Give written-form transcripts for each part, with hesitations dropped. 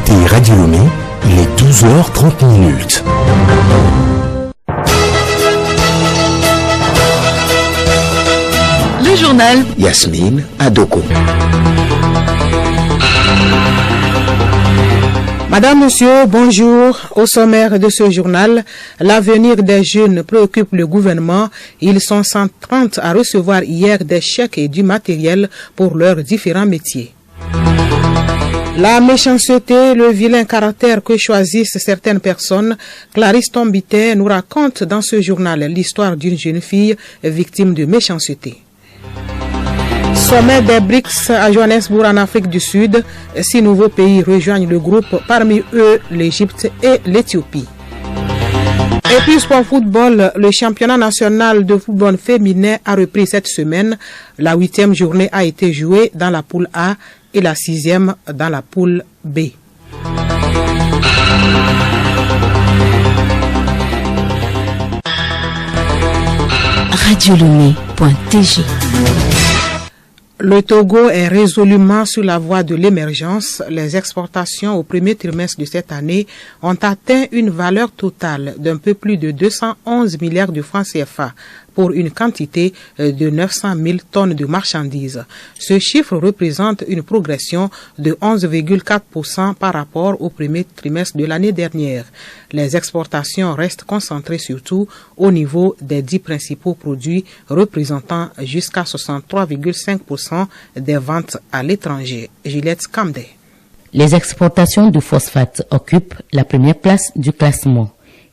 écoutez Radio Lomé, il est 12h30. Le journal Yasmine Adoko. Madame, Monsieur, bonjour. Au sommaire de ce journal, l'avenir des jeunes préoccupe le gouvernement. Ils sont 130 à recevoir hier des chèques et du matériel pour leurs différents métiers. La méchanceté, le vilain caractère que choisissent certaines personnes, Clarisse Tombité nous raconte dans ce journal l'histoire d'une jeune fille victime de méchanceté. Sommet des BRICS à Johannesburg en Afrique du Sud. 6 nouveaux pays rejoignent le groupe, parmi eux l'Égypte et l'Éthiopie. Et puis sport football, le championnat national de football féminin a repris cette semaine. La 8e journée a été jouée dans la poule A et la 6e dans la poule B. radiolomé.tg. Le Togo est résolument sur la voie de l'émergence. Les exportations au premier trimestre de cette année ont atteint une valeur totale d'un peu plus de 211 milliards de francs CFA pour une quantité de 900 000 tonnes de marchandises. Ce chiffre représente une progression de 11,4% par rapport au premier trimestre de l'année dernière. Les exportations restent concentrées surtout au niveau des 10 principaux produits, représentant jusqu'à 63,5% des ventes à l'étranger. Gillette Camdet. Les exportations de phosphate occupent la première place du classement.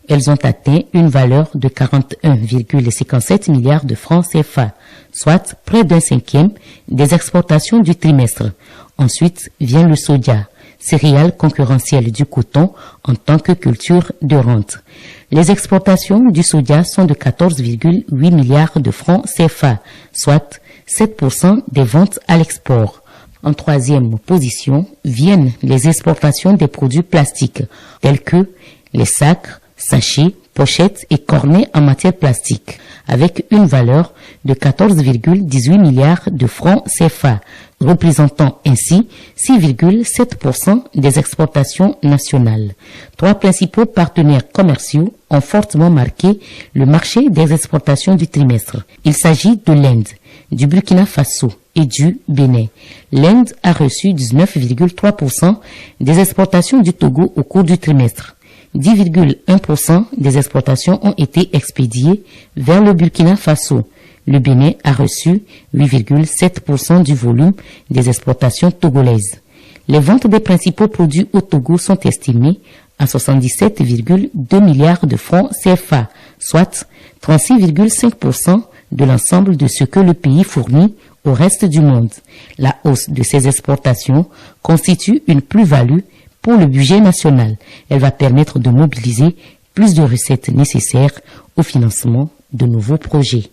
Elles ont atteint une valeur de 41,57 milliards de francs CFA, soit près d'un cinquième des exportations du trimestre. Ensuite vient le soja, céréale concurrentielle du coton en tant que culture de rente. Les exportations du soja sont de 14,8 milliards de francs CFA, soit 7% des ventes à l'export. En troisième position viennent les exportations des produits plastiques, tels que les sacs, sachets, pochettes et cornets en matière plastique, avec une valeur de 14,18 milliards de francs CFA, représentant ainsi 6,7% des exportations nationales. 3 principaux partenaires commerciaux ont fortement marqué le marché des exportations du trimestre. Il s'agit de l'Inde, du Burkina Faso et du Bénin. L'Inde a reçu 19,3% des exportations du Togo au cours du trimestre. 10,1% des exportations ont été expédiées vers le Burkina Faso. Le Bénin a reçu 8,7% du volume des exportations togolaises. Les ventes des principaux produits au Togo sont estimées à 77,2 milliards de francs CFA, soit 36,5% de l'ensemble de ce que le pays fournit au reste du monde. La hausse de ces exportations constitue une plus-value pour le budget national. Elle va permettre de mobiliser plus de recettes nécessaires au financement de nouveaux projets.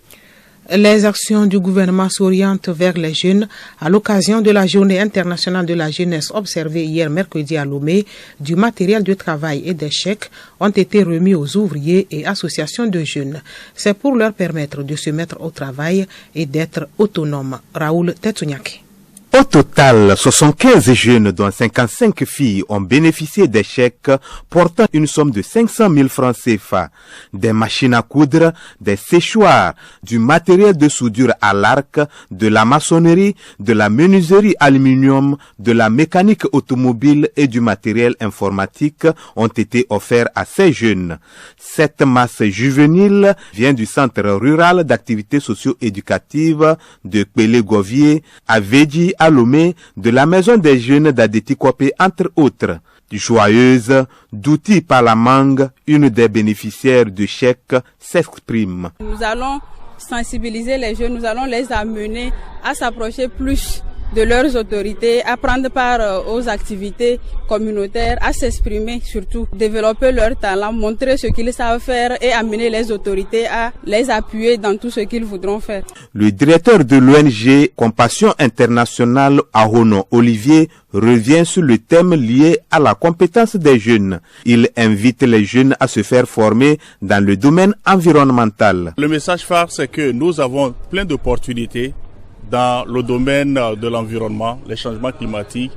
Les actions du gouvernement s'orientent vers les jeunes. À l'occasion de la Journée internationale de la jeunesse observée hier mercredi à Lomé, du matériel de travail et des chèques ont été remis aux ouvriers et associations de jeunes. C'est pour leur permettre de se mettre au travail et d'être autonomes. Raoul Tetuniake. Au total, 75 jeunes, dont 55 filles, ont bénéficié des chèques portant une somme de 500 000 francs CFA, des machines à coudre, des séchoirs, du matériel de soudure à l'arc, de la maçonnerie, de la menuiserie aluminium, de la mécanique automobile et du matériel informatique ont été offerts à ces jeunes. Cette masse juvénile vient du centre rural d'activités socio-éducatives de Pélégovier à Védi, à Lomé, de la maison des jeunes d'Adétikopé, entre autres. Joyeuse d'outils par la mangue, une des bénéficiaires du chèque s'exprime. Nous allons sensibiliser les jeunes, nous allons les amener à s'approcher plus de leurs autorités, à prendre part aux activités communautaires, à s'exprimer surtout, développer leur talent, montrer ce qu'ils savent faire et amener les autorités à les appuyer dans tout ce qu'ils voudront faire. Le directeur de l'ONG Compassion Internationale à Ronon, Olivier, revient sur le thème lié à la compétence des jeunes. Il invite les jeunes à se faire former dans le domaine environnemental. Le message phare, c'est que nous avons plein d'opportunités dans le domaine de l'environnement, les changements climatiques,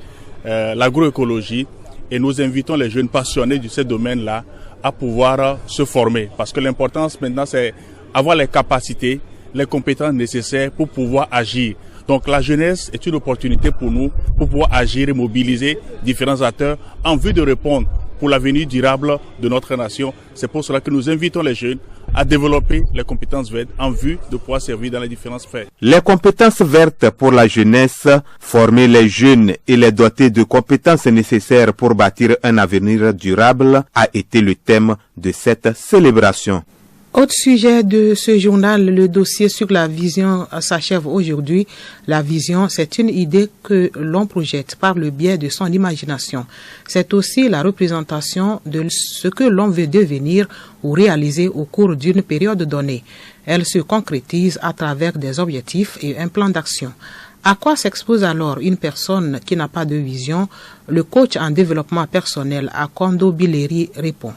l'agroécologie. et nous invitons les jeunes passionnés de ce domaine-là à pouvoir se former. Parce que l'importance maintenant, c'est avoir les capacités, les compétences nécessaires pour pouvoir agir. Donc la jeunesse est une opportunité pour nous pour pouvoir agir et mobiliser différents acteurs en vue de répondre pour l'avenir durable de notre nation. C'est pour cela que nous invitons les jeunes à développer les compétences vertes en vue de pouvoir servir dans les différentes sphères. Les compétences vertes pour la jeunesse, former les jeunes et les doter de compétences nécessaires pour bâtir un avenir durable a été le thème de cette célébration. Autre sujet de ce journal, le dossier sur la vision s'achève aujourd'hui. La vision, c'est une idée que l'on projette par le biais de son imagination. C'est aussi la représentation de ce que l'on veut devenir ou réaliser au cours d'une période donnée. Elle se concrétise à travers des objectifs et un plan d'action. À quoi s'expose alors une personne qui n'a pas de vision? Le coach en développement personnel Akondo Bileri répond.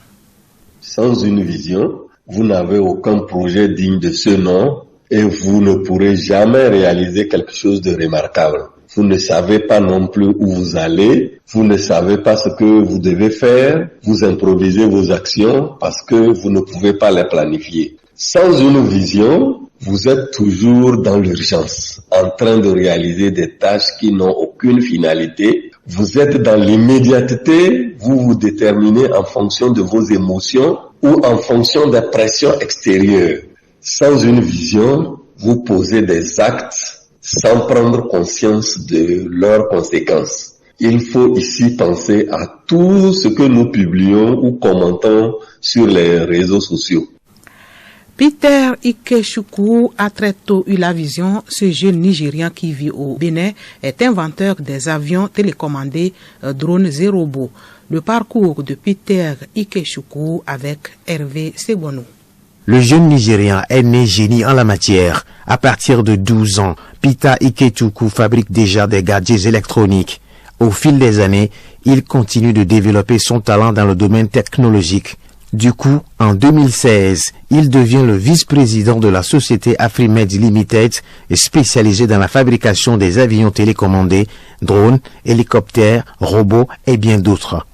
Sans une vision, vous n'avez aucun projet digne de ce nom et vous ne pourrez jamais réaliser quelque chose de remarquable. Vous ne savez pas non plus où vous allez, vous ne savez pas ce que vous devez faire, vous improvisez vos actions parce que vous ne pouvez pas les planifier. Sans une vision, vous êtes toujours dans l'urgence, en train de réaliser des tâches qui n'ont aucune finalité. Vous êtes dans l'immédiateté, vous vous déterminez en fonction de vos émotions ou en fonction des pressions extérieures. Sans une vision, vous posez des actes sans prendre conscience de leurs conséquences. Il faut ici penser à tout ce que nous publions ou commentons sur les réseaux sociaux. Peter Ikechukwu a très tôt eu la vision. Ce jeune Nigérian qui vit au Bénin est inventeur des avions télécommandés drones et robots. Le parcours de Peter Ikechukwu avec Hervé Sebonou. Le jeune Nigérian est né génie en la matière. À partir de 12 ans, Peter Ikechukwu fabrique déjà des gadgets électroniques. Au fil des années, il continue de développer son talent dans le domaine technologique. Du coup, en 2016, il devient le vice-président de la société Afrimed Limited, spécialisée dans la fabrication des avions télécommandés, drones, hélicoptères, robots et bien d'autres.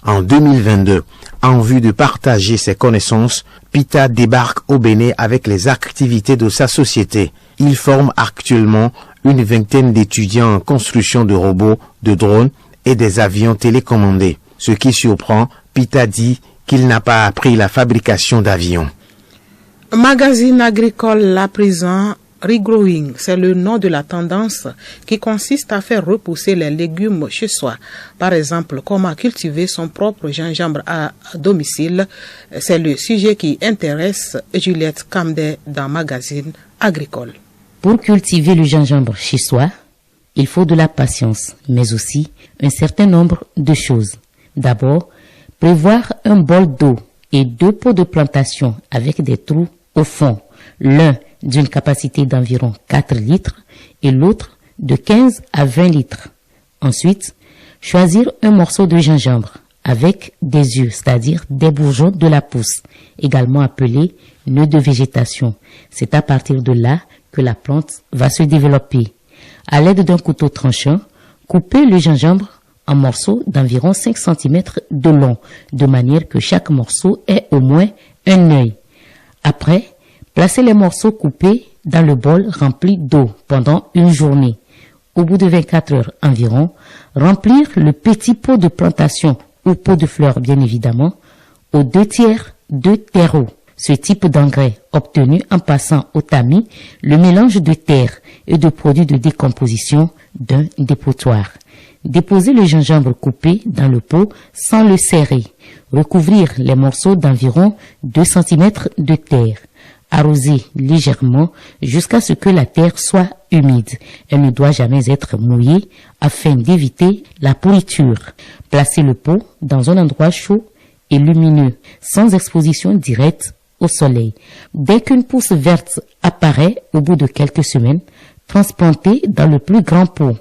En 2022, en vue de partager ses connaissances, Peter débarque au Bénin avec les activités de sa société. Il forme actuellement une vingtaine d'étudiants en construction de robots, de drones et des avions télécommandés. Ce qui surprend, Peter dit qu'il n'a pas appris la fabrication d'avions. Magazine agricole à présent, regrowing, c'est le nom de la tendance qui consiste à faire repousser les légumes chez soi. Par exemple, comment cultiver son propre gingembre à domicile. C'est le sujet qui intéresse Juliette Kamdé dans Magazine agricole. Pour cultiver le gingembre chez soi, il faut de la patience, mais aussi un certain nombre de choses. D'abord, prévoir un bol d'eau et 2 pots de plantation avec des trous au fond, l'un d'une capacité d'environ 4 litres et l'autre de 15 à 20 litres. Ensuite, choisir un morceau de gingembre avec des yeux, c'est-à-dire des bourgeons de la pousse, également appelés nœuds de végétation. C'est à partir de là que la plante va se développer. À l'aide d'un couteau tranchant, couper le gingembre en morceaux d'environ 5 cm de long, de manière que chaque morceau ait au moins un œil. Après, placez les morceaux coupés dans le bol rempli d'eau pendant une journée. Au bout de 24 heures environ, remplir le petit pot de plantation ou pot de fleurs bien évidemment, aux 2/3 de terreau. Ce type d'engrais obtenu en passant au tamis le mélange de terre et de produits de décomposition d'un dépotoir. Déposer le gingembre coupé dans le pot sans le serrer. Recouvrir les morceaux d'environ 2 cm de terre. Arroser légèrement jusqu'à ce que la terre soit humide. Elle ne doit jamais être mouillée afin d'éviter la pourriture. Placer le pot dans un endroit chaud et lumineux, sans exposition directe au soleil. Dès qu'une pousse verte apparaît au bout de quelques semaines, transplanter dans le plus grand pot.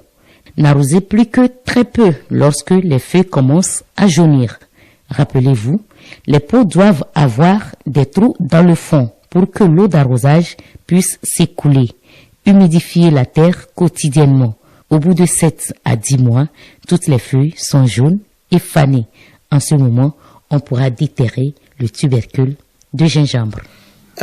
N'arrosez plus que très peu lorsque les feuilles commencent à jaunir. Rappelez-vous, les pots doivent avoir des trous dans le fond pour que l'eau d'arrosage puisse s'écouler. Humidifiez la terre quotidiennement. Au bout de 7 à 10 mois, toutes les feuilles sont jaunes est fanée. En ce moment, on pourra déterrer le tubercule de gingembre.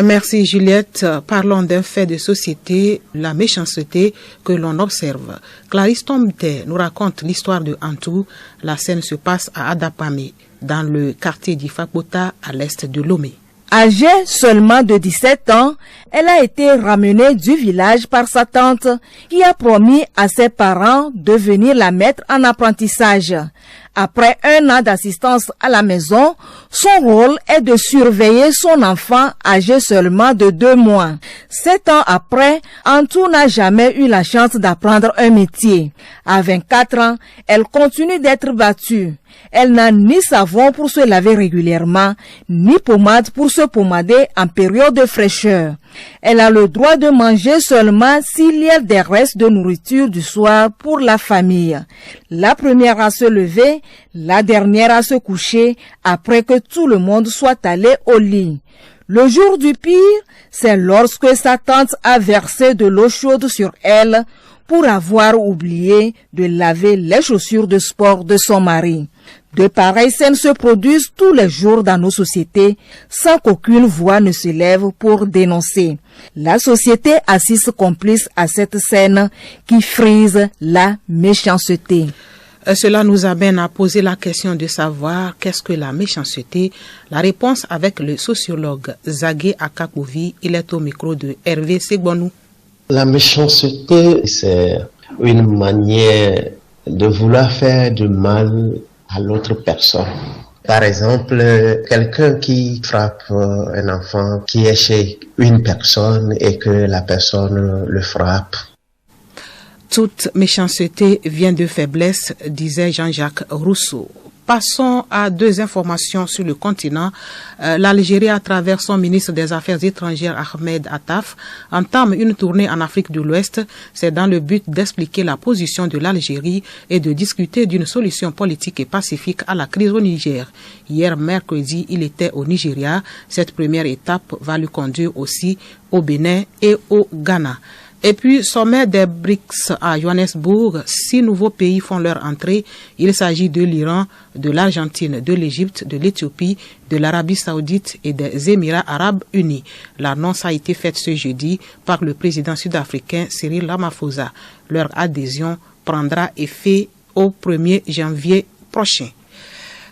Merci Juliette. Parlons d'un fait de société, la méchanceté que l'on observe. Clarisse Tomté nous raconte l'histoire de Antou. La scène se passe à Adapamé, dans le quartier d'Ifakota, à l'est de Lomé. Âgée seulement de 17 ans, elle a été ramenée du village par sa tante qui a promis à ses parents de venir la mettre en apprentissage. Après 1 an d'assistance à la maison, son rôle est de surveiller son enfant âgé seulement de 2 mois. 7 ans après, Antou n'a jamais eu la chance d'apprendre un métier. À 24 ans, elle continue d'être battue. Elle n'a ni savon pour se laver régulièrement, ni pommade pour se pommader en période de fraîcheur. Elle a le droit de manger seulement s'il y a des restes de nourriture du soir pour la famille. La première à se lever, la dernière à se coucher, après que tout le monde soit allé au lit. Le jour du pire, c'est lorsque sa tante a versé de l'eau chaude sur elle pour avoir oublié de laver les chaussures de sport de son mari. De pareilles scènes se produisent tous les jours dans nos sociétés sans qu'aucune voix ne se lève pour dénoncer. La société assiste complice à cette scène qui frise la méchanceté. Cela nous amène à poser la question de savoir qu'est-ce que la méchanceté. La réponse avec le sociologue Zagué Akakouvi. Il est au micro de Hervé Segbonou. La méchanceté, c'est une manière de vouloir faire du mal à l'autre personne. Par exemple, quelqu'un qui frappe un enfant qui est chez une personne et que la personne le frappe. Toute méchanceté vient de faiblesse, disait Jean-Jacques Rousseau. Passons à 2 informations sur le continent. L'Algérie, à travers son ministre des Affaires étrangères Ahmed Attaf, entame une tournée en Afrique de l'Ouest. C'est dans le but d'expliquer la position de l'Algérie et de discuter d'une solution politique et pacifique à la crise au Niger. Hier, mercredi, il était au Nigeria. Cette première étape va lui conduire aussi au Bénin et au Ghana. Et puis, sommet des BRICS à Johannesburg, 6 nouveaux pays font leur entrée. Il s'agit de l'Iran, de l'Argentine, de l'Égypte, de l'Éthiopie, de l'Arabie Saoudite et des Émirats Arabes Unis. L'annonce a été faite ce jeudi par le président sud-africain Cyril Ramaphosa. Leur adhésion prendra effet au 1er janvier prochain.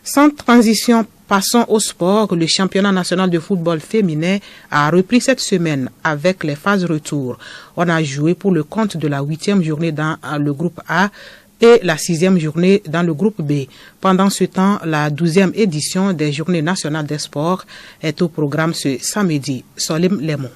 Sans transition, passons au sport. Le championnat national de football féminin a repris cette semaine avec les phases retour. On a joué pour le compte de la 8e journée dans le groupe A et la 6e journée dans le groupe B. Pendant ce temps, la 12e édition des Journées nationales des sports est au programme ce samedi. Solim Lemon.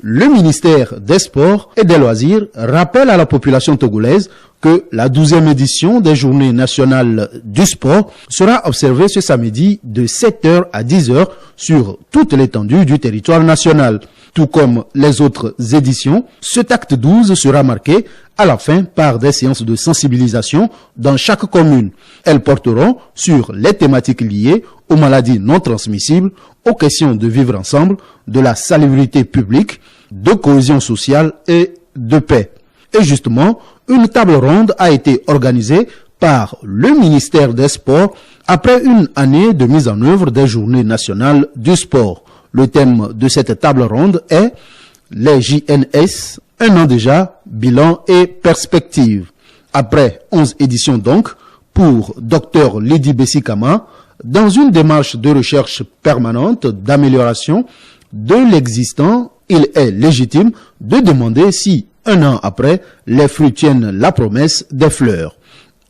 Le ministère des Sports et des Loisirs rappelle à la population togolaise que la 12e édition des Journées nationales du sport sera observée ce samedi de 7h à 10h sur toute l'étendue du territoire national. Tout comme les autres éditions, cet acte 12 sera marqué à la fin par des séances de sensibilisation dans chaque commune. Elles porteront sur les thématiques liées aux maladies non transmissibles, aux questions de vivre ensemble, de la salubrité publique, de cohésion sociale et de paix. Et justement, une table ronde a été organisée par le ministère des Sports après une année de mise en œuvre des Journées nationales du sport. Le thème de cette table ronde est les JNS, 1 an déjà, bilan et perspective. Après 11 éditions donc, pour Dr Lydie Bessikama, dans une démarche de recherche permanente d'amélioration de l'existant, il est légitime de demander si, 1 an après, les fruits tiennent la promesse des fleurs.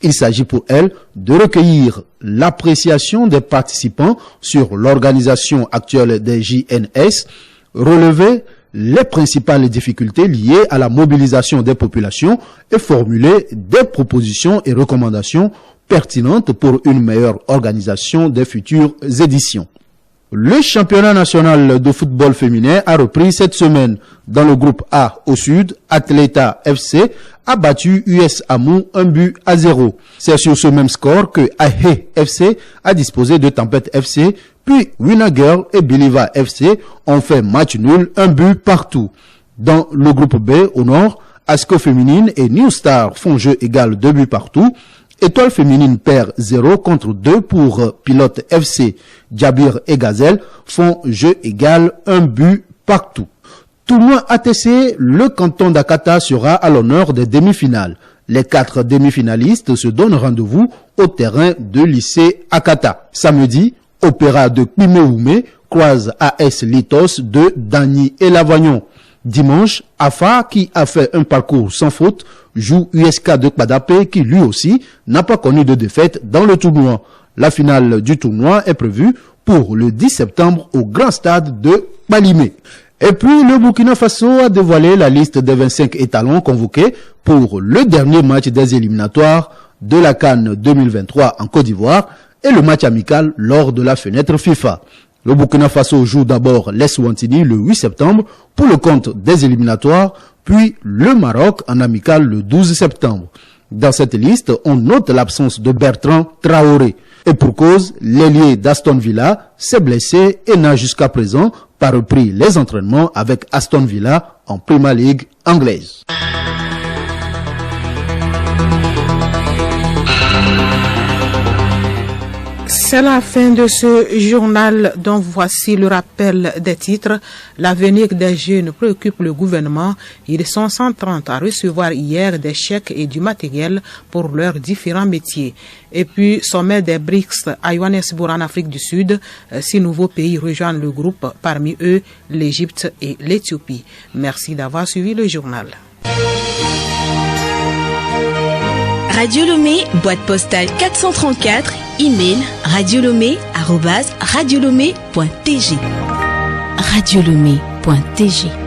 Il s'agit pour elle de recueillir l'appréciation des participants sur l'organisation actuelle des JNS, relever les principales difficultés liées à la mobilisation des populations et formuler des propositions et recommandations pertinentes pour une meilleure organisation des futures éditions. Le championnat national de football féminin a repris cette semaine. Dans le groupe A au sud, Atleta FC a battu US Amou 1-0. C'est sur ce même score que Ahe FC a disposé de Tempête FC, puis Winner Girl et Biliva FC ont fait match nul, 1 partout. Dans le groupe B au nord, Asco Féminine et New Star font jeu égal 2 partout. Étoile féminine perd 0 contre 2 pour Pilote FC. Djabir et Gazelle font jeu égal, un but partout. Tournoi ATC, le canton d'Akata sera à l'honneur des demi-finales. Les 4 demi-finalistes se donnent rendez-vous au terrain de lycée Akata. Samedi, Opéra de Kpimé-Oumé croise AS Litos de Dany et Lavagnon. Dimanche, Afa, qui a fait un parcours sans faute, joue USK de Kpadapé qui lui aussi n'a pas connu de défaite dans le tournoi. La finale du tournoi est prévue pour le 10 septembre au grand stade de Balimé. Et puis, le Burkina Faso a dévoilé la liste des 25 étalons convoqués pour le dernier match des éliminatoires de la CAN 2023 en Côte d'Ivoire et le match amical lors de la fenêtre FIFA. Le Burkina Faso joue d'abord l'Eswatini le 8 septembre pour le compte des éliminatoires, puis le Maroc en amical le 12 septembre. Dans cette liste, on note l'absence de Bertrand Traoré. Et pour cause, l'ailier d'Aston Villa s'est blessé et n'a jusqu'à présent pas repris les entraînements avec Aston Villa en Premier League anglaise. C'est la fin de ce journal dont voici le rappel des titres. L'avenir des jeunes préoccupe le gouvernement. Ils sont 130 à recevoir hier des chèques et du matériel pour leurs différents métiers. Et puis, sommet des BRICS à Johannesburg en Afrique du Sud. 6 nouveaux pays rejoignent le groupe, parmi eux l'Égypte et l'Éthiopie. Merci d'avoir suivi le journal. Radio Lomé, boîte postale 434, email radiolomé@radiolomé.tg. Radiolomé.tg